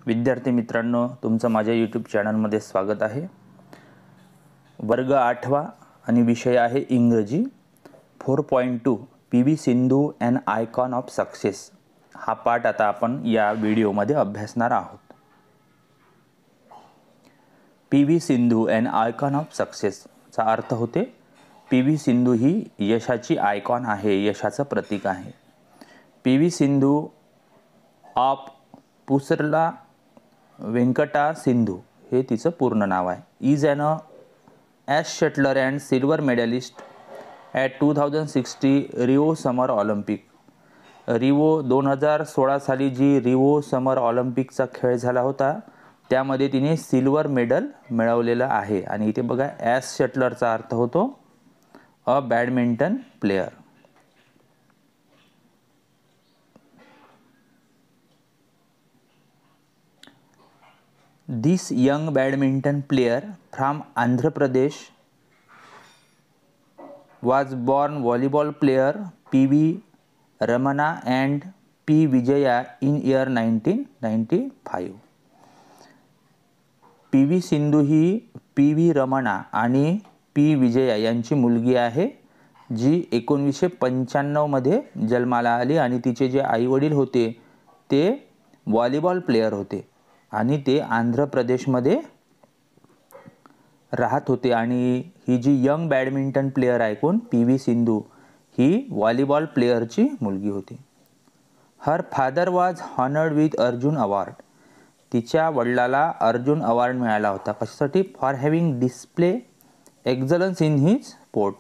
विद्यार्थी मित्रांनो, तुमचं माझ्या यूट्यूब चॅनलमध्ये स्वागत आहे। वर्ग 8वा आणि विषय आहे इंग्रजी। 4.2 P V. Sindhu an icon of success हा पाठ आता आपण या व्हिडिओमध्ये अभ्यासणार आहोत। P V. Sindhu an icon of success चा अर्थ होते पी.व्ही. सिंधू ही यशाची आयकॉन आहे, यशाचं प्रतीक आहे। पी.व्ही. सिंधू ऑफ पुसरला वेंकटा सिंधू हे तिचं पूर्ण नाव आहे। Is an ace shuttler and silver medalist at 2060 Rio summer Olympic. Rio 2016 साली जी रिओ समर ऑलिम्पिकचा खेळ झाला होता त्यामध्ये तिने सिल्वर मेडल मिळवलेलं आहे। आणि इथे बघा ॲश शटलरचा अर्थ होतो a badminton player. This young badminton player from Andhra Pradesh was born volleyball player P.V. Ramana and P. Vijaya in year 1995. P.V. Sindhu he P.V. Ramana आणि P. विजया यांची मुलगी आहे जी 1995 मध्ये जन्माला आली आणि तिचे जे आई वडील होते ते व्हॉलीबॉल प्लेयर होते आणि ते आंध्र प्रदेशमध्ये राहत होते। आणि ही जी यंग बॅडमिंटन प्लेयर आहे कोण पी.व्ही. सिंधू ही व्हॉलीबॉल प्लेयरची मुलगी होती। Her father was honoured with Arjuna award. तिच्या वडिलाला अर्जुन अवॉर्ड मिळाला होता कशासाठी? For having display excellence in his sport.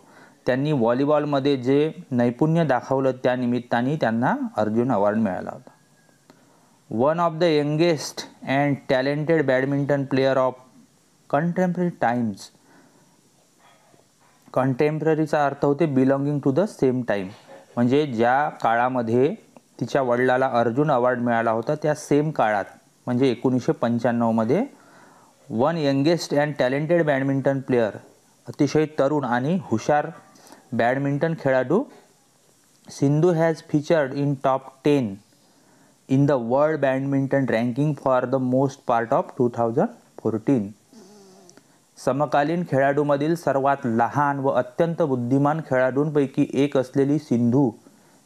त्यांनी व्हॉलीबॉलमध्ये जे नैपुण्य दाखवलं त्या निमित्ताने त्यांना अर्जुन अवॉर्ड मिळाला होता। One of the youngest and talented badminton player of contemporary times. कंटेम्पररीचा अर्थ होते belonging to the same time, म्हणजे ज्या काळामध्ये तिच्या वडिलाला अर्जुन अवॉर्ड मिळाला होता त्या सेम काळात म्हणजे 1995 मध्ये one youngest and talented badminton player, अतिशय तरुण आणि हुशार बॅडमिंटन खेळाडू Sindhu has featured in top 10 in the world badminton ranking for the most part of 2014. समकालीन खेळाडूंमधील सर्वात लहान व अत्यंत बुद्धिमान खेळाडूंपैकी एक असलेली सिंधू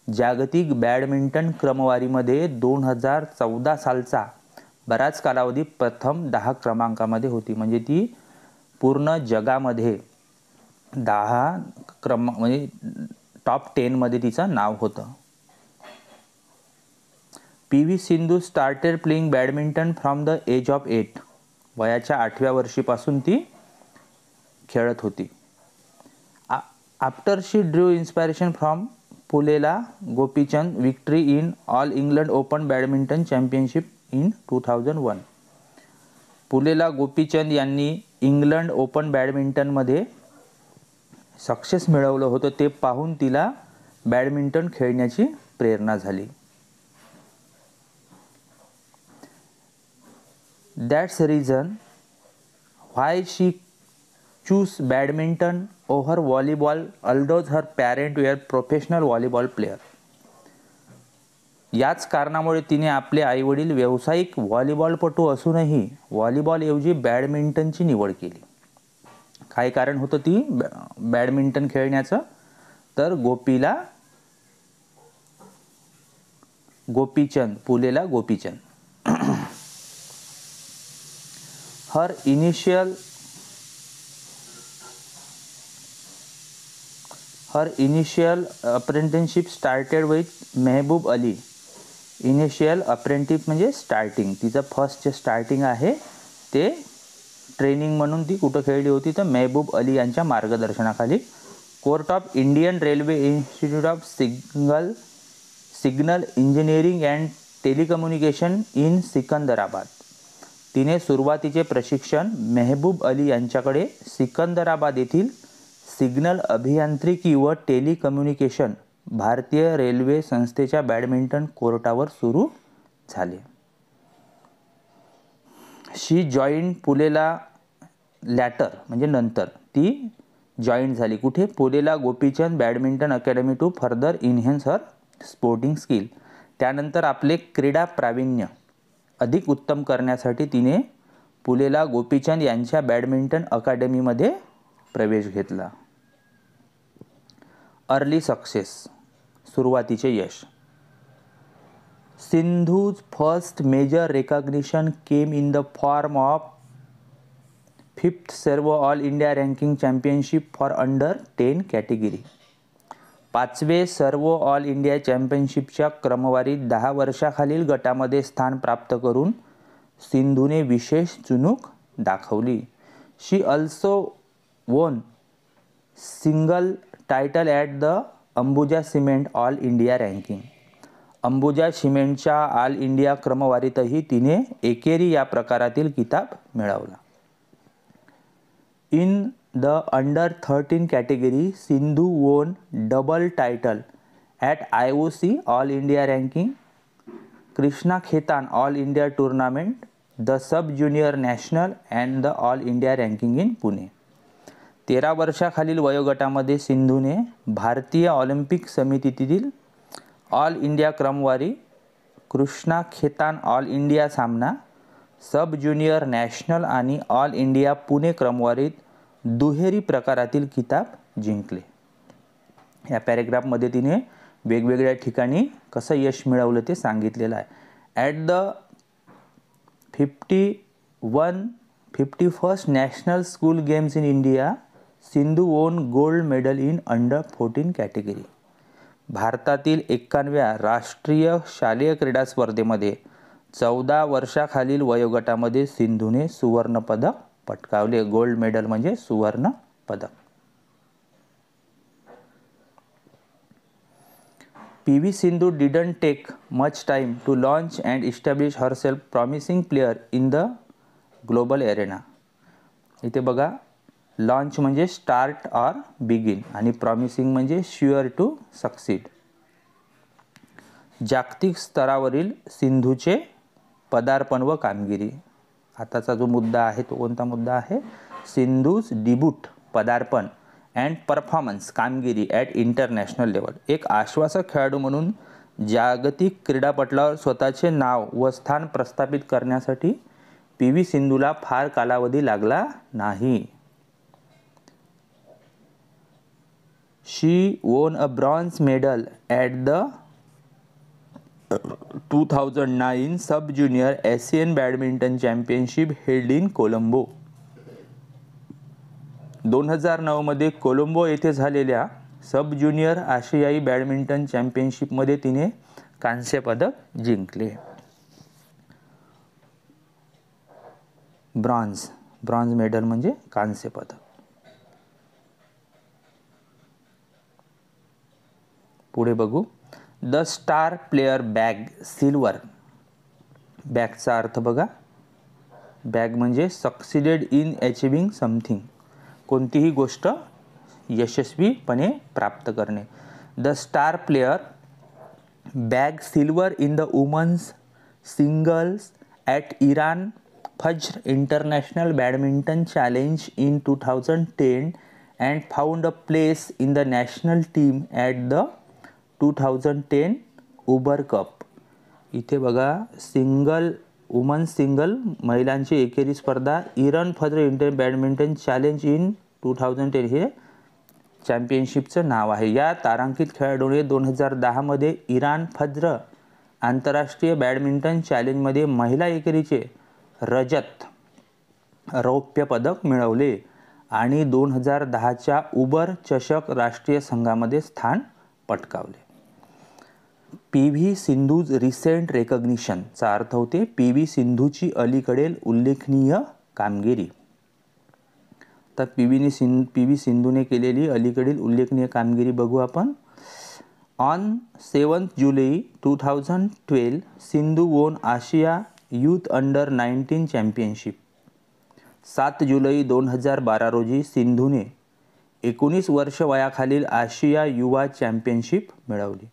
जागतिक बॅडमिंटन क्रमवारीमध्ये 2014 सालचा बराच कालावधी प्रथम 10 क्रमांकामध्ये होती। म्हणजे ती पूर्ण जगामध्ये 10 म्हणजे टॉप 10 मध्ये तिचं नाव होतं। P V. Sindhu started playing badminton from the age of 8। वयाच्या 8व्या वर्षीपासून ती खेळत होती। After she drew inspiration from Pullela Gopichand victory in All England Open badminton championship in 2001। Pullela Gopichand यांनी इंग्लंड ओपन बॅडमिंटनमध्ये सक्सेस मिळवलं होतं ते पाहून तिला बॅडमिंटन खेळण्याची प्रेरणा झाली। That's the reason why she chose badminton over volleyball, although her parents were professional volleyball player. याच कारणामुळे तिने आपले आईवडील व्यावसायिक व्हॉलीबॉलपटू असूनही व्हॉलीबॉलऐवजी बॅडमिंटनची निवड केली। काय कारण होतं ती बॅडमिंटन खेळण्याचं? तर Gopichand, Pullela Gopichand. Her initial apprenticeship started with Mehboob Ali. Initial apprentice म्हणजे स्टार्टिंग, तिचं फर्स्ट जे स्टार्टिंग आहे ते ट्रेनिंग म्हणून ती कुठं खेळली होती तर मेहबूब अली यांच्या मार्गदर्शनाखाली court of Indian railway institute of signal engineering and telecommunication in Secunderabad. तिने सुरुवातीचे प्रशिक्षण मेहबूब अली यांच्याकडे सिकंदराबाद येथील सिग्नल अभियांत्रिकी व टेलिकम्युनिकेशन भारतीय रेल्वे संस्थेच्या बॅडमिंटन कोर्टावर सुरू झाले। शी जॉईन पुलेला लॅटर म्हणजे नंतर ती जॉईन झाली कुठे? Pullela Gopichand badminton academy to further enhance her sporting skill. त्यानंतर आपले क्रीडा प्रावीण्य अधिक उत्तम करण्यासाठी तिने पुलेला गोपीचंद यांच्या बॅडमिंटन अकादमीमध्ये प्रवेश घेतला. अर्ली सक्सेस, सुरुवातीचे यश. Sindhu's first major recognition came in the form of 5th Servo all India ranking championship for under 10 category. 5वे सर्व ऑल इंडिया चॅम्पियनशिपच्या क्रमवारीत 10 वर्षाखालील गटामध्ये स्थान प्राप्त करून सिंधूने विशेष चुणूक दाखवली. शी ऑल्सो वोन single title at the Ambuja cement all India ranking. Ambuja सिमेंटच्या ऑल इंडिया क्रमवारीतही तिने एकेरी या प्रकारातील किताब मिळवला. In the under 13 category, Sindhu won double title at IOC All India Ranking, Krishna Khetan All India Tournament, the Sub Junior National and the All India Ranking in Pune. 13 वर्षाखालील वयोगटामध्ये सिंधूने भारतीय ऑलिम्पिक समितीतील ऑल इंडिया क्रमवारी, Krishna Khetan all India सामना, सब junior national आणि all India Pune क्रमवारीत दुहेरी प्रकारातील किताब जिंकले. या पॅरेग्राफमध्ये तिने वेगवेगळ्या ठिकाणी कसं यश मिळवलं ते सांगितलेलं आहे. At the 51st national school games in India, Sindhu won gold medal in under 14 category. भारतातील 51व्या राष्ट्रीय शालेय क्रीडा स्पर्धेमध्ये 14 वर्षाखालील वयोगटामध्ये सिंधूने सुवर्ण पदक पटकावले. गोल्ड मेडल म्हणजे सुवर्ण पदक. PV Sindhu didn't take much time to launch and establish herself promising player in the global arena. इथे बघा, लॉन्च म्हणजे स्टार्ट ऑर बिगिन आणि प्रॉमिसिंग म्हणजे शुअर टू सक्सीड. जागतिक स्तरावरील सिंधूचे पदार्पण व कामगिरी. आताचा जो मुद्दा आहे तो कोणता मुद्दा आहे? सिंधूज डिब्यूट, पदार्पण अँड परफॉर्मन्स, कामगिरी ॲट इंटरनॅशनल लेवल. एक आश्वासक खेळाडू म्हणून जागतिक क्रीडापटलावर स्वतःचे नाव व स्थान प्रस्थापित करण्यासाठी PV सिंधूला फार कालावधी लागला नाही. She won a bronze medal at the 2009 sub junior Asian badminton championship held in Colombo. 2009 मध्ये कोलंबो येथे झालेल्या सब ज्युनियर आशियाई बॅडमिंटन चॅम्पियनशिपमध्ये तिने कांस्य पदक जिंकले. ब्रॉन्झ मेडल म्हणजे कांस्य पदक. पुढे बघू. The star player bag silver. बॅगचा अर्थ बघा. बॅग म्हणजे सक्सिडेड इन अचिव्हिंग समथिंग, कोणतीही गोष्ट यशस्वीपणे प्राप्त करणे. The star player bag silver in the women's singles at Iran Fajr International badminton challenge in 2010 and found a place in the national team at the 2010 Uber Cup. इथे बघा, women's single महिलांची एकेरी स्पर्धा Iran Fajr inter badminton challenge in 2010 हे चॅम्पियनशिपचं नाव आहे. या तारांकित खेळाडूने 2010 मध्ये इराण फज्र आंतरराष्ट्रीय बॅडमिंटन चॅलेंजमध्ये महिला एकेरीचे रौप्य पदक मिळवले आणि 2010च्या उबर चषक राष्ट्रीय संघामध्ये स्थान पटकावले. PV सिंधूज रिसेंट रेकॉग्निशनचा अर्थ होते PV सिंधूची अलीकडील उल्लेखनीय कामगिरी. तर PV सिंधूने केलेली अलीकडील उल्लेखनीय कामगिरी बघू आपण. ऑन 7 जुलै 2012 सिंधू वोन आशिया यूथ अंडर 19 चॅम्पियनशिप. 7 जुलै 2012 रोजी सिंधूने 19 वर्ष वयाखालील आशिया युवा चॅम्पियनशिप मिळवली.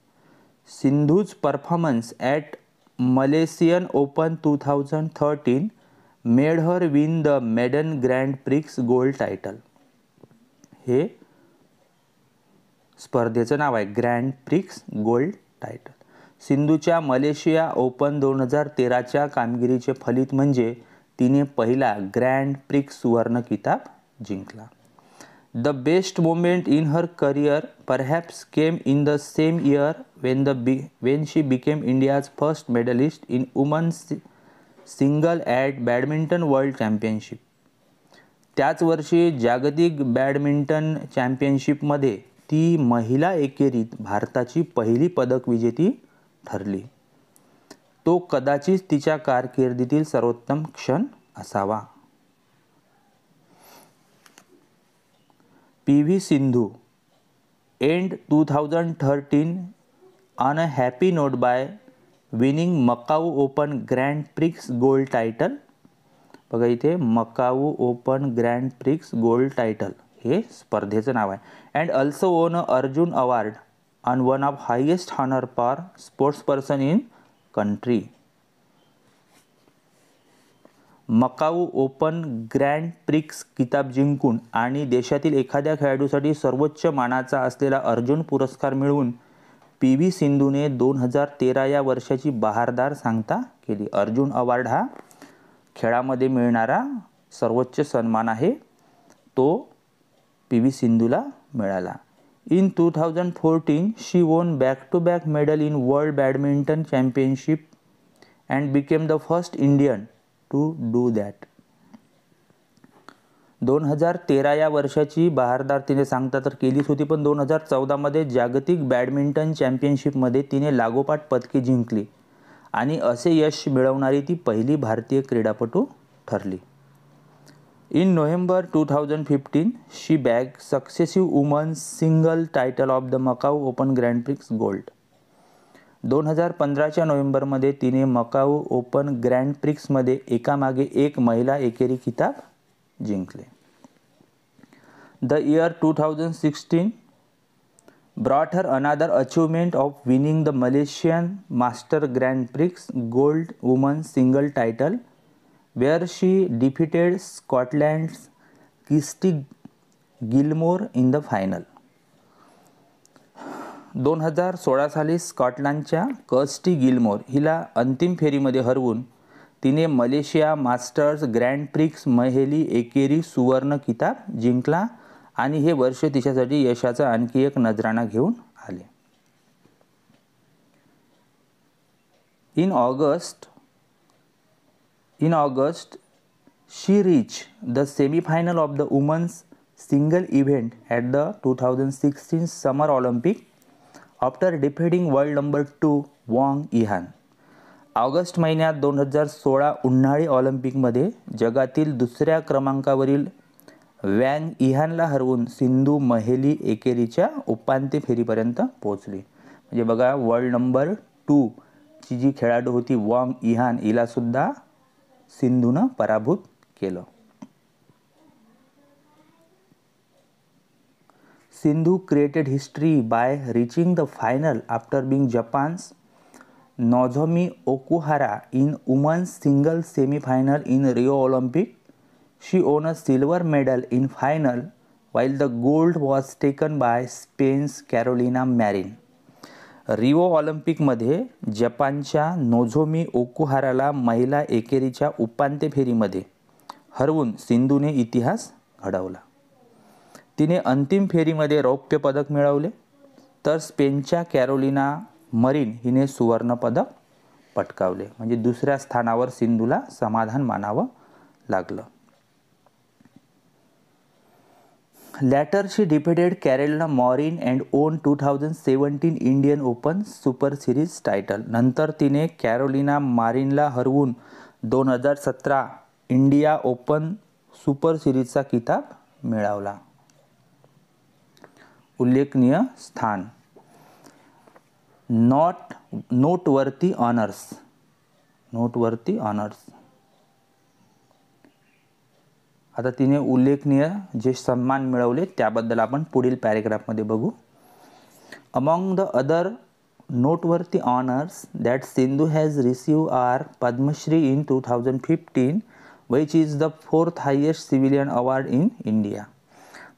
Sindhu's performance at Malaysian open 2013 made her win the maiden grand prix gold title. हे स्पर्धेचं नाव आहे, ग्रँड प्रिक्स गोल्ड टायटल. सिंधूच्या मलेशिया ओपन 2013च्या कामगिरीचे फलित म्हणजे तिने पहिला ग्रँड प्रिक्स सुवर्ण किताब जिंकला. The best moment in her career perhaps came in the same year when she became India's first medalist in women's single at badminton world championship. त्याच वर्षी जागतिक बॅडमिंटन चॅम्पियनशिपमध्ये ती महिला एकेरीत भारताची पहिली पदक विजेती ठरली. तो कदाचित तिच्या कारकिर्दीतील सर्वोत्तम क्षण असावा. P V. Sindhu end 2013 on a happy note by winning Macau open grand prix gold title. बघा इथे Macau open grand prix gold title हे स्पर्धेचं नाव आहे. And also won a Arjun award on one of highest honour for sports person in country. Macau open grand Prix किताब जिंकून आणि देशातील एखाद्या खेळाडूसाठी सर्वोच्च मानाचा असलेला अर्जुन पुरस्कार मिळवून पी.व्ही. सिंधूने 2013 या वर्षाची बहारदार सांगता केली. अर्जुन अवॉर्ड हा खेळामध्ये मिळणारा सर्वोच्च सन्मान आहे, तो पी.व्ही. सिंधूला मिळाला. In 2014 she won back to back medal in World Badminton Championship and became the first Indian to do that. 2013 या वर्षाची बहारदार तिने सांगता तर केलीच होती, पण 2014मध्ये जागतिक बॅडमिंटन चॅम्पियनशिपमध्ये तिने लागोपाठ पदके जिंकली आणि असे यश मिळवणारी ती पहिली भारतीय क्रीडापटू ठरली. In November 2015 she bag successive women's single title of the Macau open grand prix gold. 2015च्या नोव्हेंबरमध्ये तिने मकाऊ ओपन ग्रँड प्रिक्समध्ये एकामागे एक महिला एकेरी किताब जिंकले. The year 2016 brought her another achievement of winning the Malaysian Master Grand Prix Gold Women's Single title, where she defeated Scotland's Kirsty Gilmore in the final. 2016 साली स्कॉटलंडच्या कर्स्टी गिलमोर हिला अंतिम फेरीमध्ये हरवून तिने मलेशिया मास्टर्स ग्रँड प्रिक्स महिला एकेरी सुवर्ण किताब जिंकला आणि हे वर्ष तिच्यासाठी यशाचा आणखी एक नजराणा घेऊन आले. In August, she reached the semi-final of the women's single event at the 2016 Summer Olympic after defeating world number 2 Wang Yihan. August महिन्यात 2016 उन्हाळी ऑलिम्पिकमध्ये जगातील दुसऱ्या क्रमांकावरील वँग इहानला हरवून सिंधू महिला एकेरीच्या उपांत्य फेरीपर्यंत पोहोचली. म्हणजे बघा, वर्ल्ड नंबर 2 ची जी खेळाडू होती वँग इहान, हिला सुद्धा सिंधूनं पराभूत केलं. Sindhu created history by reaching the final after being Japan's Nozomi Okuhara in women's single semi-final in Rio Olympic. She won a silver medal in final, while the gold was taken by Spain's Carolina Marin. Rio ऑलिम्पिकमध्ये जपानच्या Nozomi ओकुहाराला महिला एकेरीच्या उपांत्य फेरीमध्ये हरवून सिंधूने इतिहास घडवला. तिने अंतिम फेरीमध्ये रौप्य पदक मिळवले, तर स्पेनच्या कॅरोलिना मरीन हिने सुवर्ण पदक पटकावले. म्हणजे दुसऱ्या स्थानावर सिंधूला समाधान मानावं लागलं. Later she defeated Carolina Marin and won 2017 Indian Open Super Series title. नंतर तिने कॅरोलिना मारिनला हरवून 2017 इंडिया ओपन सुपर सिरीजचा किताब मिळवला. उल्लेखनीय स्थान. नोटवर्थी ऑनर्स. आता तिने उल्लेखनीय जे सन्मान मिळवले त्याबद्दल आपण पुढील पॅरेग्राफमध्ये बघू. Among the other noteworthy honours that Sindhu has received are Padma Shri in 2015, which is the 4th highest civilian award in India.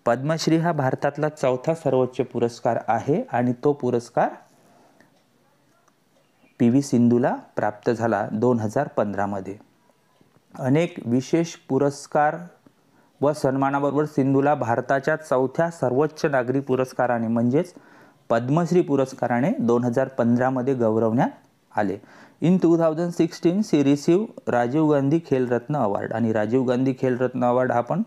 Padma Shri हा भारतातला 4था सर्वोच्च पुरस्कार आहे आणि तो पुरस्कार PV सिंधूला प्राप्त झाला 2015मध्ये. अनेक विशेष पुरस्कार व सन्मानाबरोबर सिंधूला भारताच्या 4थ्या सर्वोच्च नागरी पुरस्काराने म्हणजेच पद्मश्री पुरस्काराने 2015मध्ये गौरवण्यात आले. In 2016 she receive Rajiv Gandhi Khel Ratna award. आणि राजीव गांधी खेलरत्न अवॉर्ड हा पण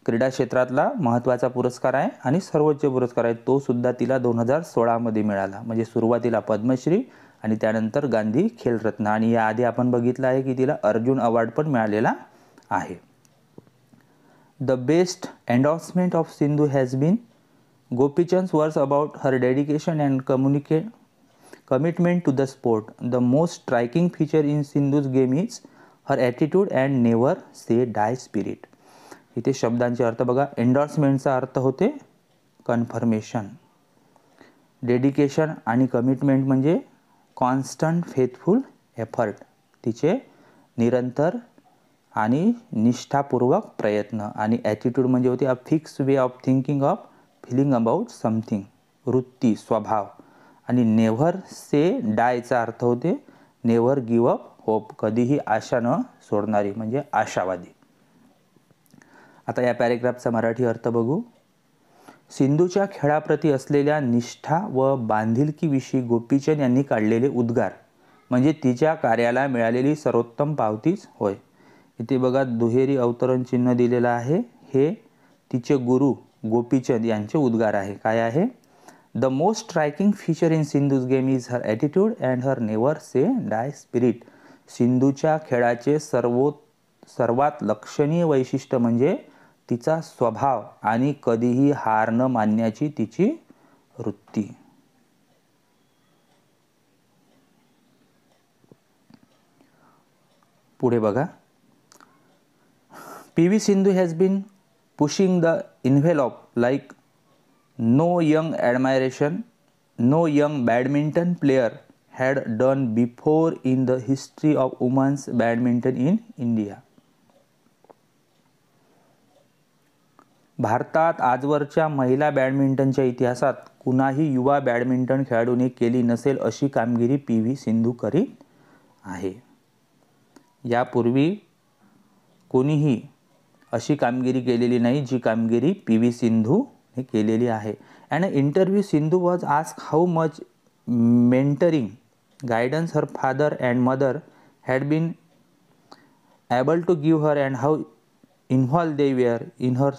क्रीडा क्षेत्रातला महत्त्वाचा पुरस्कार आहे आणि सर्वोच्च पुरस्कार आहे. तो सुद्धा तिला 2016मध्ये मिळाला. म्हणजे सुरुवातीला पद्मश्री आणि त्यानंतर गांधी खेलरत्न. आणि याआधी आपण बघितलं आहे की तिला अर्जुन अवॉर्ड पण मिळालेला आहे. The best endorsement of Sindhu has been Gopichand's words about her dedication and commitment to the sport. The most striking feature in Sindhu's game is her attitude and never say die spirit. इथे शब्दांचे अर्थ बघा. एंडोर्समेंटचा अर्थ होते कन्फर्मेशन, डेडिकेशन आणि commitment म्हणजे constant faithful effort, तिचे निरंतर आणि निष्ठापूर्वक प्रयत्न. आणि ॲटिट्यूड म्हणजे होती a fix way of thinking of feeling about something, वृत्ती, स्वभाव. आणि नेव्हर से डायचा अर्थ होते नेव्हर गिव्ह अप होप, कधीही आशा न सोडणारी म्हणजे आशावादी. आता या पॅरेग्राफचा मराठी अर्थ बघू. सिंधूच्या खेळाप्रती असलेल्या निष्ठा व बांधिलकीविषयी गोपीचंद यांनी काढलेले उद्गार म्हणजे तिच्या कार्याला मिळालेली सर्वोत्तम पावतीच होय. इथे बघा दुहेरी अवतरण चिन्ह दिलेलं आहे. हे तिचे गुरु गोपीचंद यांचे उद्गार आहे. काय आहे? The most striking feature in Sindhu's game is her attitude and her never say die spirit. सिंधूच्या खेळाचे सर्वात लक्षणीय वैशिष्ट्य म्हणजे तिचा स्वभाव आणि कधीही हार न मानण्याची तिची वृत्ती. पुढे बघा. PV Sindhu has been pushing the envelope like no young badminton player had done before in the history of women's badminton in India. भारतात आजवरच्या महिला बॅडमिंटनच्या इतिहासात कुणाही युवा बॅडमिंटन खेळाडूने केली नसेल अशी कामगिरी PV सिंधू करीत आहे. यापूर्वी कोणीही अशी कामगिरी केलेली नाही जी कामगिरी PV सिंधू हे केलेली आहे. And interview Sindhu was ask how much mentoring guidance her father and mother had been able to give her and how involve they were in her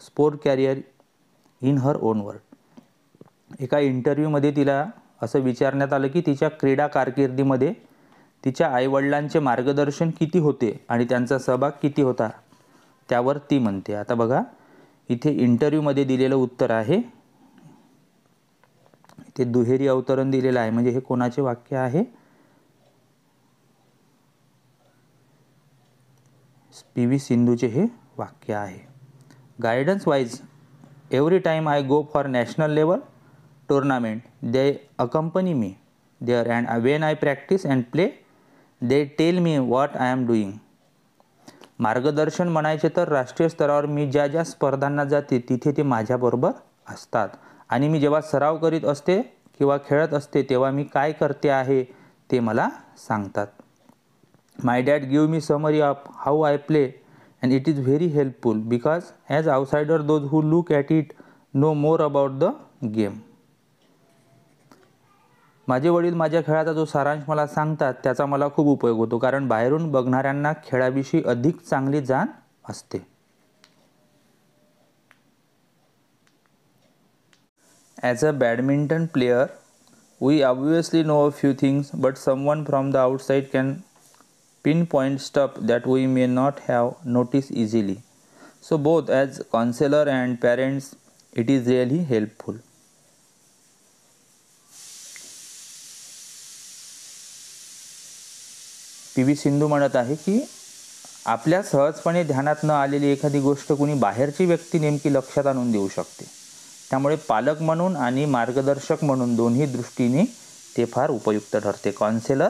sport career in her own word. एका इंटरव्ह्यूमध्ये तिला असं विचारण्यात आलं की तिच्या क्रीडा कारकिर्दीमध्ये तिच्या आईवडिलांचे मार्गदर्शन किती होते आणि त्यांचा सहभाग किती होता, त्यावर ती म्हणते. आता बघा इथे इंटरव्ह्यूमध्ये दिलेलं उत्तर आहे. इथे दुहेरी अवतरण दिलेलं आहे म्हणजे हे कोणाचे वाक्य आहे? PV सिंधूचे हे वाक्य आहे. Guidance wise every time I go for national level tournament they accompany me there and when I practice and play they tell me what I am doing. मार्गदर्शन म्हणायचे तर राष्ट्रीय स्तरावर मी ज्या ज्या स्पर्धांना जाते तिथे ते माझ्याबरोबर असतात आणि मी जेव्हा सराव करीत असते किंवा खेळत असते तेव्हा मी काय करते आहे ते मला सांगतात. My dad give me summary of how I play and it is very helpful because as outsider those who look at it know more about the game. माझे वडील माझ्या खेळाचा जो सारांश मला सांगतात त्याचा मला खूप उपयोग होतो कारण बाहेरून बघणाऱ्यांना खेळाविषयी अधिक चांगली जाण असते. As a badminton player we obviously know a few things but someone from the outside can pinpoint stuff that we may not have noticed easily. So both as counselor and parents it is really helpful. PV Sindhu म्हणत आहे की आपल्या सहजपणे ध्यानात न आलेली एखादी गोष्ट कुणी बाहेरची व्यक्ती नेमकी लक्षात आणून देऊ शकते. त्यामुळे पालक म्हणून आणि मार्गदर्शक म्हणून दोन्ही दृष्टीने ते फार उपयुक्त ठरते. काउन्सिलर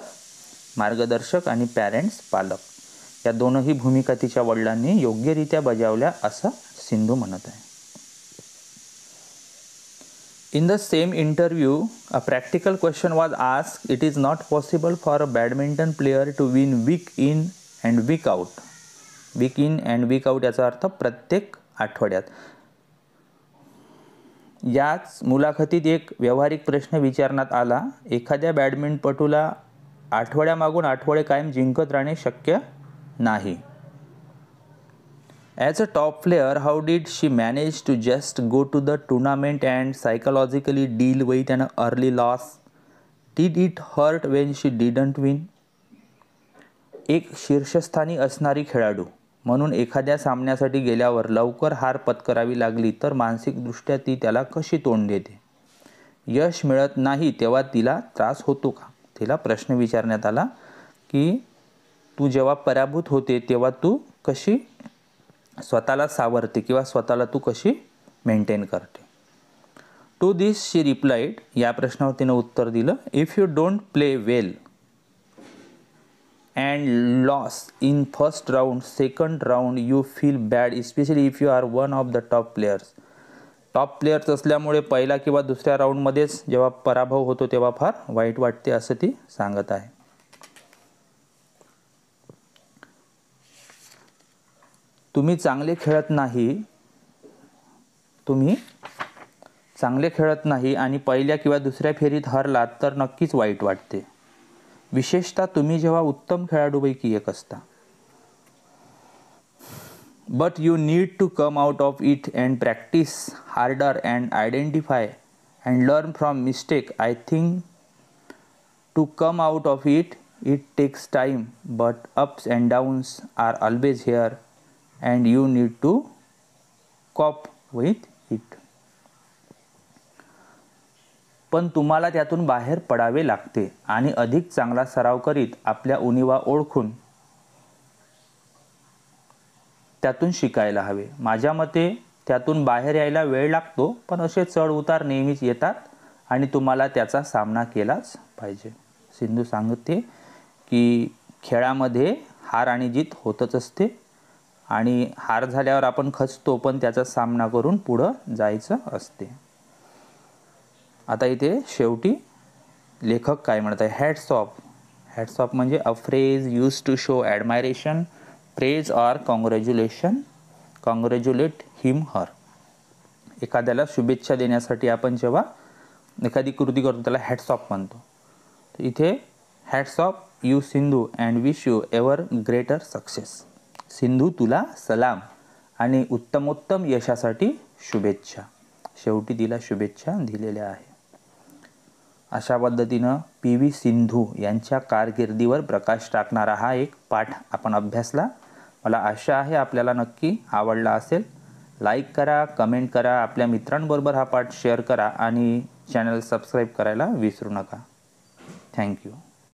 मार्गदर्शक आणि पॅरेंट्स पालक या दोनही भूमिका तिच्या वडिलांनी योग्यरित्या बजावल्या असं सिंधू म्हणत आहे. In the same interview, a practical question was asked. It is not possible for a badminton player to win week in and week out. Week in and week out याचा अर्थ प्रत्येक आठवड्यात. याच मुलाखतीत एक व्यावहारिक प्रश्न विचारण्यात आला. एखाद्या बॅडमिंटनपटूला आठवड्यामागून आठवडे कायम जिंकत राहणे शक्य नाही. As a top player, how did she manage to just go to the tournament and psychologically deal with an early loss? Did it hurt when she didn't win? एक शीर्षस्थानी असणारी खेळाडू म्हणून एखाद्या सामन्यासाठी गेल्यावर लवकर हार पत्करावी लागली तर मानसिकदृष्ट्या ती त्याला कशी तोंड देते? यश मिळत नाही तेव्हा तिला त्रास होतो का? तिला प्रश्न विचारण्यात आला की तू जेव्हा पराभूत होते तेव्हा तू कशी स्वतःला सावरते किंवा स्वतःला तू कशी मेंटेन करते. टू दिस शी रिप्लाइड, या प्रश्नावर तिनं उत्तर दिलं, if you don't play well and lose in first round, second round you feel bad, especially if you are one of the top players. Top players असल्यामुळे पहिला किंवा दुसऱ्या राऊंडमध्येच जेव्हा पराभव होतो तेव्हा फार वाईट वाटते असं ती सांगत आहे. तुम्ही चांगले खेळत नाही आणि पहिल्या किंवा दुसऱ्या फेरीत हरलात तर नक्कीच वाईट वाटते, विशेषतः तुम्ही जेव्हा उत्तम खेळाडूपैकी एक असता. But you need to come out of it and practice harder and identify and learn from mistake. I think to come out of it takes time, but ups and downs are always here and you need to cope with it. पण तुम्हाला त्यातून बाहेर पडावे लागते आणि अधिक चांगला सराव करीत आपल्या उणीवा ओळखून त्यातून शिकायला हवे. माझ्या मते त्यातून बाहेर यायला वेळ लागतो, पण असे चढ उतार नेहमीच येतात आणि तुम्हाला त्याचा सामना केलाच पाहिजे. सिंधू सांगते की खेळामध्ये हार आणि जीत होतच असते आणि हार झाल्यावर आपण खचतो, पण त्याचा सामना करून पुढं जायचं असते. आता इथे शेवटी लेखक काय म्हणत आहे, हॅट्स ऑफ. हॅट्स ऑफ म्हणजे a phrase use to show admiration, praise or congratulate him her. एखाद्याला शुभेच्छा देण्यासाठी आपण जेव्हा एखादी कृती करतो त्याला हॅट्स ऑफ म्हणतो. इथे hats off you Sindhu and wish you ever greater success. Sindhu तुला सलाम आणि उत्तमोत्तम यशासाठी शुभेच्छा. शेवटी तिला शुभेच्छा दिलेल्या आहे. अशा पद्धतीनं PV सिंधू यांच्या कारकिर्दीवर प्रकाश टाकणारा हा एक पाठ आपण अभ्यासला. मला आशा आहे आपल्याला नक्की आवडला असेल. लाईक करा, कमेंट करा, आपल्या मित्रांबरोबर हा पाठ शेअर करा आणि चॅनल सबस्क्राईब करायला विसरू नका. थँक्यू.